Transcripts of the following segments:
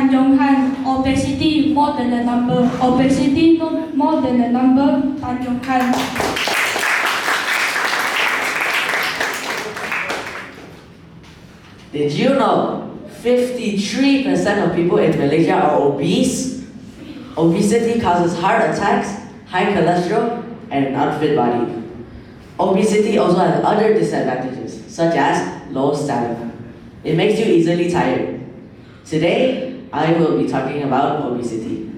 Tan Yong-han. Obesity more than a number. Obesity not more than a number. Tan Yong-han. Did you know 53% of people in Malaysia are obese? Obesity causes heart attacks, high cholesterol, and an unfit body. Obesity also has other disadvantages, such as low stamina. It makes you easily tired. Today, I will be talking about obesity.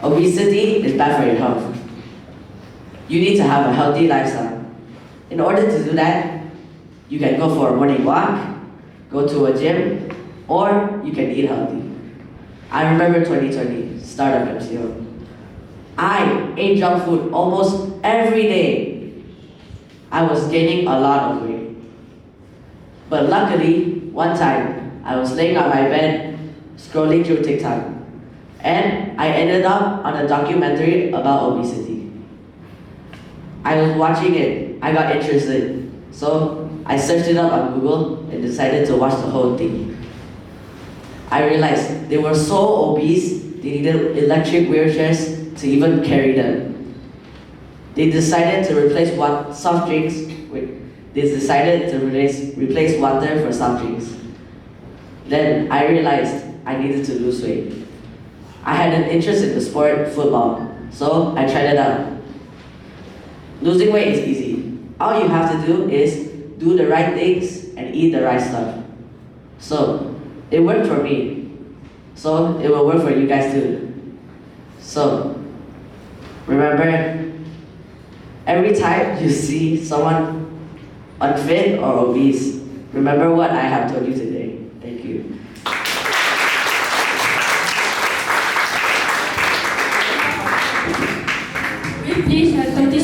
Obesity is bad for your health. You need to have a healthy lifestyle. In order to do that, you can go for a morning walk, go to a gym, or you can eat healthy. I remember 2020, start of MCO. I ate junk food almost every day. I was gaining a lot of weight. But luckily, one time, I was laying on my bed, scrolling through TikTok, and I ended up on a documentary about obesity. I was watching it, I got interested, so I searched it up on Google and decided to watch the whole thing. I realized they were so obese, they needed electric wheelchairs to even carry them. They decided to replace soft drinks with, they decided to replace water for soft drinks. Then I realized I needed to lose weight. I had an interest in the sport football, so I tried it out. Losing weight is easy. All you have to do is do the right things and eat the right stuff. So, it worked for me. So, it will work for you guys too. So, remember, every time you see someone unfit or obese, remember what I have told you today. Thank you. With this,